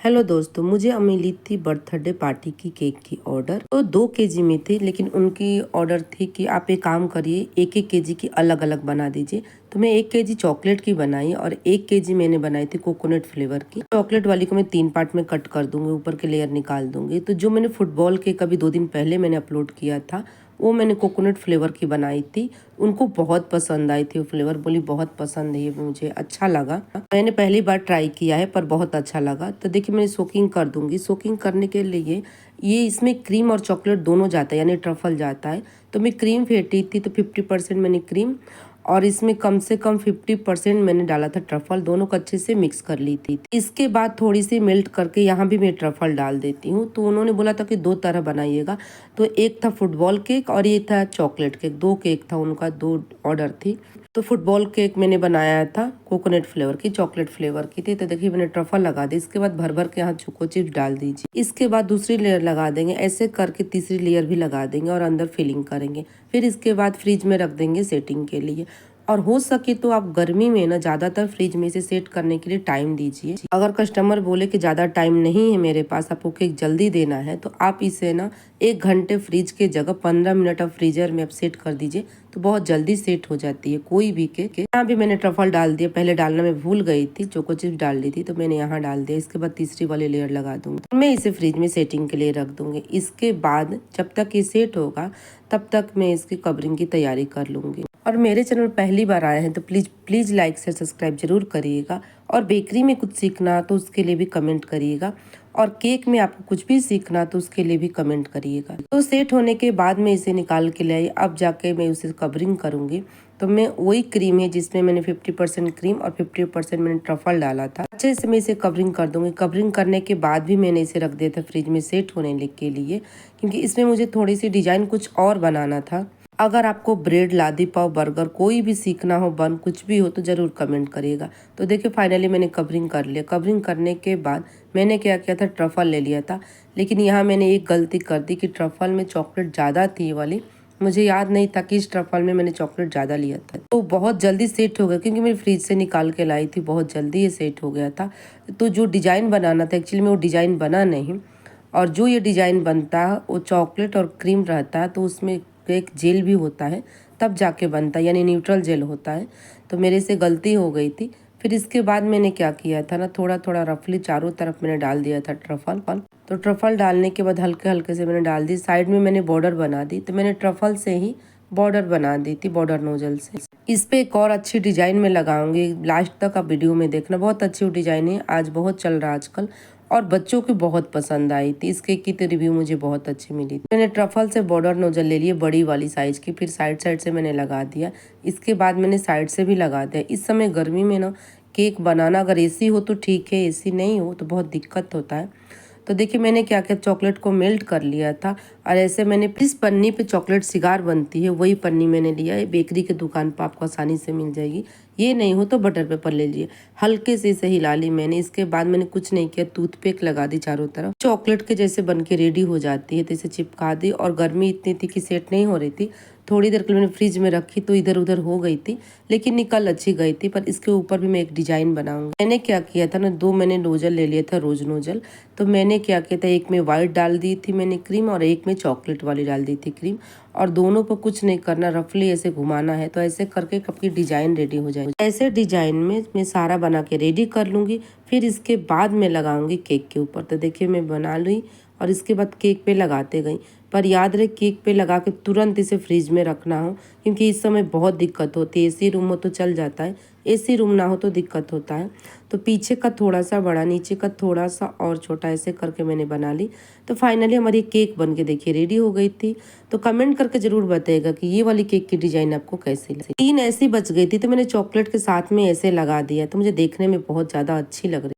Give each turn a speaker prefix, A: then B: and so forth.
A: Hello दोस्तों, मुझे मिली थी बर्थडे पार्टी की केक की ऑर्डर। तो 2 केजी में थी, लेकिन उनकी ऑर्डर थी कि आप एक काम करिए, एक एक केजी की अलग अलग बना दीजिए। तो मैं 1 केजी चॉकलेट की बनाई और 1 केजी मैंने बनाई थी कोकोनट फ्लेवर की। चॉकलेट वाली को मैं 3 पार्ट में कट कर दूंगी, ऊपर के लेयर निकाल दूंगी। तो जो मैंने फुटबॉल केक अभी 2 दिन पहले मैंने अपलोड किया था, वो मैंने कोकोनट फ्लेवर की बनाई थी। उनको बहुत पसंद आई थी वो फ्लेवर, बोली बहुत पसंद है, ये मुझे अच्छा लगा। मैंने पहली बार ट्राई किया है पर बहुत अच्छा लगा। तो देखिए मैं सोकिंग कर दूंगी। सोकिंग करने के लिए ये इसमें क्रीम और चॉकलेट दोनों जाता है, यानी ट्रफल जाता है। तो मैं क्रीम फेंटी थी, तो 50% मैंने क्रीम और इसमें कम से कम 50% मैंने डाला था ट्रफल। दोनों को अच्छे से मिक्स कर ली थी। इसके बाद थोड़ी सी मेल्ट करके यहाँ भी मैं ट्रफल डाल देती हूँ। तो उन्होंने बोला था कि 2 तरह बनाइएगा। तो एक था फुटबॉल केक और एक था चॉकलेट केक। 2 केक था उनका, 2 ऑर्डर थी। तो फुटबॉल केक मैंने बनाया था कोकोनट फ्लेवर की, चॉकलेट फ्लेवर की थी। तो देखिए मैंने ट्रफल लगा दी। इसके बाद भर भर के यहाँ चोको चिप्स डाल दीजिए। इसके बाद दूसरी लेयर लगा देंगे, ऐसे करके तीसरी लेयर भी लगा देंगे और अंदर फिलिंग करेंगे। फिर इसके बाद फ्रिज में रख देंगे सेटिंग के लिए। और हो सके तो आप गर्मी में ना ज्यादातर फ्रिज में इसे सेट करने के लिए टाइम दीजिए। अगर कस्टमर बोले कि ज्यादा टाइम नहीं है मेरे पास, आपको केक जल्दी देना है, तो आप इसे ना 1 घंटे फ्रिज के जगह 15 मिनट आप फ्रीजर में आप सेट कर दीजिए, तो बहुत जल्दी सेट हो जाती है कोई भी केक। यहाँ भी मैंने ट्रफल डाल दिया, पहले डालना मैं भूल गई थी, चोको चिप्स डाल दी थी, तो मैंने यहाँ डाल दिया। इसके बाद तीसरी वाली लेयर लगा दूंगी। मैं इसे फ्रिज में सेटिंग के लिए रख दूंगी। इसके बाद जब तक ये सेट होगा तब तक मैं इसकी कवरिंग की तैयारी कर लूंगी। और मेरे चैनल पहली बार आए हैं तो प्लीज लाइक से सब्सक्राइब जरूर करिएगा। और बेकरी में कुछ सीखना तो उसके लिए भी कमेंट करिएगा। और केक में आपको कुछ भी सीखना तो उसके लिए भी कमेंट करिएगा। तो सेट होने के बाद मैं इसे निकाल के ले आई। अब जाके मैं उसे कवरिंग करूंगी। तो मैं वही क्रीम है जिसमें मैंने 50% क्रीम और 50% मैंने ट्रफल डाला था, अच्छे से मैं इसे कवरिंग कर दूंगी। कवरिंग करने के बाद भी मैंने इसे रख दिया था फ्रिज में सेट होने के लिए, क्योंकि इसमें मुझे थोड़ी सी डिजाइन कुछ और बनाना था। अगर आपको ब्रेड, लादी पाव, बर्गर कोई भी सीखना हो, बन कुछ भी हो, तो जरूर कमेंट करिएगा। तो देखिए फाइनली मैंने कवरिंग कर लिया। कवरिंग करने के बाद मैंने क्या किया था, ट्रफल ले लिया था। लेकिन यहाँ मैंने एक गलती कर दी कि ट्रफल में चॉकलेट ज़्यादा थी ये वाली। मुझे याद नहीं था कि इस ट्रफल में मैंने चॉकलेट ज़्यादा लिया था। तो बहुत जल्दी सेट हो गया, क्योंकि मैं फ्रिज से निकाल के लाई थी, बहुत जल्दी ये सेट हो गया था। तो जो डिज़ाइन बनाना था एक्चुअली में वो डिज़ाइन बना नहीं। और जो ये डिज़ाइन बनता है वो चॉकलेट और क्रीम रहता है, तो उसमें एक जेल भी होता है, तब जाके बनता है, यानी न्यूट्रल जेल होता है। तो मेरे से गलती हो गई थी। फिर इसके बाद मैंने क्या किया था ना, थोड़ा थोड़ा रफली चारों तरफ मैंने डाल दिया था ट्रफल। तो ट्रफल डालने के बाद हल्के हल्के से मैंने डाल दी। साइड में मैंने बॉर्डर बना दी। तो मैंने ट्रफल से ही बॉर्डर बना दी थी, बॉर्डर नोजल से। इस पे एक और अच्छी डिजाइन में लगाऊंगी, लास्ट तक आप वीडियो में देखना। बहुत अच्छी डिजाइन है, आज बहुत चल रहा है आजकल, और बच्चों की बहुत पसंद आई थी। इस केक की तो रिव्यू मुझे बहुत अच्छी मिली थी। मैंने ट्रफल से बॉर्डर नोजल ले लिए बड़ी वाली साइज की, फिर साइड साइड से मैंने लगा दिया। इसके बाद मैंने साइड से भी लगा दिया। इस समय गर्मी में ना केक बनाना, अगर एसी हो तो ठीक है, एसी नहीं हो तो बहुत दिक्कत होता है। तो देखिए मैंने क्या किया, चॉकलेट को मेल्ट कर लिया था। और ऐसे मैंने जिस पन्नी पे चॉकलेट सिगार बनती है वही पन्नी मैंने लिया है। बेकरी के दुकान पर आपको आसानी से मिल जाएगी। ये नहीं हो तो बटर पेपर ले लीजिए। हल्के से इसे हिला ली मैंने। इसके बाद मैंने कुछ नहीं किया, टूथपिक लगा दी चारों तरफ। चॉकलेट के जैसे बन के रेडी हो जाती है, तो इसे चिपका दी। और गर्मी इतनी थी कि सेट नहीं हो रही थी। थोड़ी देर के लिए मैंने फ्रिज में रखी तो इधर उधर हो गई थी, लेकिन निकल अच्छी गई थी। पर इसके ऊपर भी मैं एक डिजाइन बनाऊंगी। मैंने क्या किया था ना, 2 मैंने नोजल ले लिया था, रोज नोजल। तो मैंने क्या किया था, एक में व्हाइट डाल दी थी मैंने क्रीम, और एक में चॉकलेट वाली डाल दी थी क्रीम। और दोनों पर कुछ नहीं करना, रफली ऐसे घुमाना है। तो ऐसे करके कप की डिजाइन रेडी हो जाएगी। ऐसे डिजाइन में मैं सारा बना के रेडी कर लूंगी। फिर इसके बाद मैं लगाऊंगी केक के ऊपर। तो देखिए मैं बना ली और इसके बाद केक पे लगाते गई। पर याद रहे केक पे लगा के तुरंत इसे फ्रिज में रखना हो, क्योंकि इस समय बहुत दिक्कत होती है। एसी रूम हो तो चल जाता है, एसी रूम ना हो तो दिक्कत होता है। तो पीछे का थोड़ा सा बड़ा, नीचे का थोड़ा सा और छोटा, ऐसे करके मैंने बना ली। तो फाइनली हमारी केक बन के देखिए रेडी हो गई थी। तो कमेंट करके जरूर बताइएगा कि ये वाली केक की डिजाइन आपको कैसी लगी। 3 ऐसी बच गई थी, तो मैंने चॉकलेट के साथ में ऐसे लगा दिया, तो मुझे देखने में बहुत ज़्यादा अच्छी लग रही।